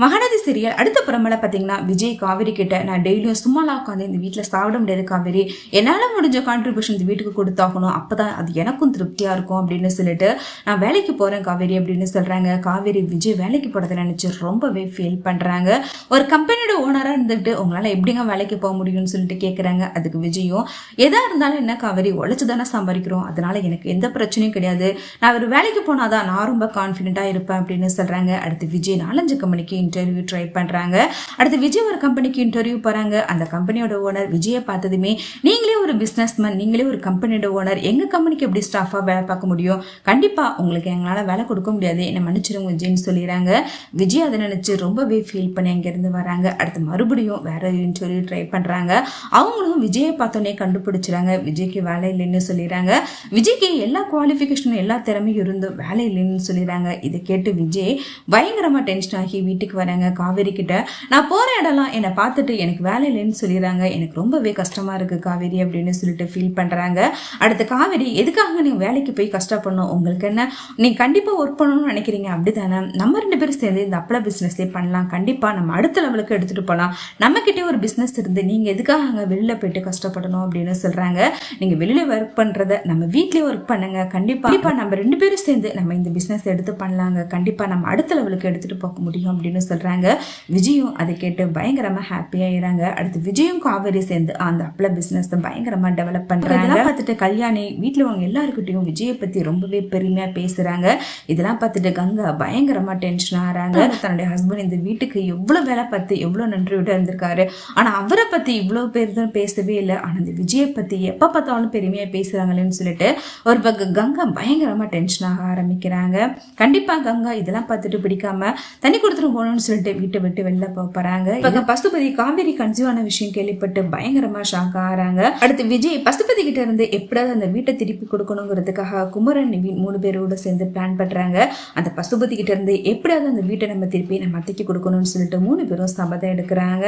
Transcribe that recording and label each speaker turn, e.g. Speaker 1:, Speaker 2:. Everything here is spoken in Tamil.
Speaker 1: மகாநதி சீரியல் அடுத்த புறமேல பார்த்தீங்கன்னா விஜய் காவேரி கிட்ட நான் டெய்லியும் சும்மாலாம் உட்காந்து இந்த வீட்டில் சாப்பிட முடியாது காவேரி, என்னால் முடிஞ்ச கான்ட்ரிபியூஷன் இந்த வீட்டுக்கு கொடுத்தாகணும், அப்போதான் அது எனக்கும் திருப்தியாக இருக்கும் அப்படின்னு சொல்லிட்டு நான் வேலைக்கு போகிறேன் காவேரி அப்படின்னு சொல்கிறாங்க. காவேரி விஜய் வேலைக்கு போகிறத நினச்சி ரொம்பவே ஃபீல் பண்ணுறாங்க. ஒரு கம்பெனியோட ஓனராக இருந்துக்கிட்டு உங்களால் எப்படிங்க வேலைக்கு போக முடியும்னு சொல்லிட்டு கேட்குறாங்க. அதுக்கு விஜயும் எதாக இருந்தாலும் என்ன காவேரி, உழைச்சி தானே சம்பாதிக்கிறோம், அதனால எனக்கு எந்த பிரச்சனையும் கிடையாது, நான் ஒரு வேலைக்கு போனாதான் நான் ரொம்ப கான்ஃபிடென்ட்டாக இருப்பேன் அப்படின்னு சொல்கிறாங்க. அடுத்து விஜய் 4-5 கம்பெனிக்கு இன்டர்வியூ ட்ரை பண்ணுறாங்க. அடுத்து விஜய் ஒரு கம்பெனிக்கு இன்டர்வியூ போகிறாங்க. அந்த கம்பெனியோட ஓனர் விஜயை பார்த்ததுமே, நீங்களே ஒரு பிஸ்னஸ்மேன், நீங்களே ஒரு கம்பெனியோட ஓனர், எங்கள் கம்பெனிக்கு எப்படி ஸ்டாஃபாக வேலை பார்க்க முடியும், கண்டிப்பாக உங்களுக்கு எங்களால் வேலை கொடுக்க முடியாது, என்னை மன்னிச்சிருங்க விஜய்னு சொல்லிடுறாங்க. விஜய் அதை நினச்சி ரொம்பவே ஃபீல் பண்ணி அங்கேருந்து வராங்க. அடுத்து மறுபடியும் வேற இன்டர்வியூ ட்ரை பண்ணுறாங்க. அவங்களும் விஜயை பார்த்தோன்னே கண்டுபிடிச்சிடாங்க. விஜய்க்கு வேலை இல்லைன்னு சொல்லிடுறாங்க. விஜய்க்கு எல்லா குவாலிஃபிகேஷனும் எல்லா திறமையும் இருந்தும் வேலை இல்லைன்னு சொல்லிடுறாங்க. இதை கேட்டு விஜய் பயங்கரமாக டென்ஷன் ஆகி வீட்டுக்கு வராங்க. காவேரி கிட்ட நான் போற இடம்லாம் என்னை பார்த்துட்டு எனக்கு வேலை இல்லைன்னு சொல்லிடுறாங்க, எனக்கு ரொம்பவே கஷ்டமா இருக்கு காவேரி அப்படின்னு சொல்லிட்டு ஃபீல் பண்றாங்க. அடுத்து காவேரி, எதுக்காக நீங்க வேலைக்கு போய் கஷ்டப்படணும், உங்களுக்கு என்ன, நீங்க கண்டிப்பா ஒர்க் பண்ணணும்னு நினைக்கிறீங்க அப்படித்தானே, நம்ம 2 பேரும் சேர்ந்து இந்த அப்பள பிசினஸ்லேயே பண்ணலாம், கண்டிப்பா நம்ம அடுத்த லெவலுக்கு எடுத்துட்டு போகலாம், நம்ம கிட்டே ஒரு பிசினஸ் இருந்து நீங்க எதுக்காக அங்கே வெளியில போயிட்டு கஷ்டப்படணும் அப்படின்னு சொல்றாங்க. நீங்க வெளியில ஒர்க் பண்றத நம்ம வீட்லயே ஒர்க் பண்ணுங்க, கண்டிப்பா நம்ம 2 பேரும் சேர்ந்து நம்ம இந்த பிசினஸ் எடுத்து பண்ணலாங்க, கண்டிப்பா நம்ம அடுத்த லெவலுக்கு எடுத்துட்டு போக முடியும் அப்படின்னு சொல்றாங்க. விஜயும் அதை கேட்டு பயங்கரமா ஹாப்பியாயிராங்க. அடுத்து விஜயும் காவேரி சேர்ந்து அந்த அப்பள பிசினஸ் பயங்கரமா டெவலப் பண்றாங்க. இதெல்லாம் பார்த்துட்டு கல்யாணி வீட்டுல அவங்க எல்லாருக்கிட்டையும் விஜயை பத்தி ரொம்பவே பெருமையா பேசுறாங்க. இதெல்லாம் பார்த்துட்டு கங்கா பயங்கரமா டென்ஷன் ஆறாங்க. தன்னுடைய ஹஸ்பண்ட் இந்த வீட்டுக்கு எவ்வளவு வேலை பார்த்து எவ்வளவு நன்றியோட இருந்திருக்காரு, ஆனா அவரை பத்தி இவ்வளவு பேர் தான் பேசவே இல்லை, ஆனா இந்த விஜயை பத்தி எப்ப பார்த்தாலும் பெருமையா பேசுறாங்களேன்னு சொல்லிட்டு ஒரு பக்கம் கங்கா பயங்கரமா டென்ஷன் ஆக ஆரம்பிக்கிறாங்க. கண்டிப்பா கங்கா இதெல்லாம் பார்த்துட்டு பிடிக்காம தண்ணி கொடுத்துட்டு போகணும்னு சொல்லிட்டு வீட்டை விட்டு வெளில போறாங்க. இப்ப பசுபதி காவேரி கன்சீவ் ஆன விஷயம் கேள்விப்பட்டு பயங்கரமா ஷாக் ஆறாங்க. அடுத்து விஜய் பசுபதி கிட்ட இருந்து எப்படியாவது அந்த வீட்டை திருப்பி கொடுக்கணுங்கிறதுக்காக குமரன் 3 பேரோட சேர்ந்து பிளான் பண்றாங்க. அந்த பசுபதி கிட்ட இருந்து எப்படியாவது அந்த வீட்டை நம்ம திருப்பி நம்ம அத்தைக்கு கொடுக்கணும்னு சொல்லிட்டு 3 பேரும் சபதம் எடுக்கிறாங்க.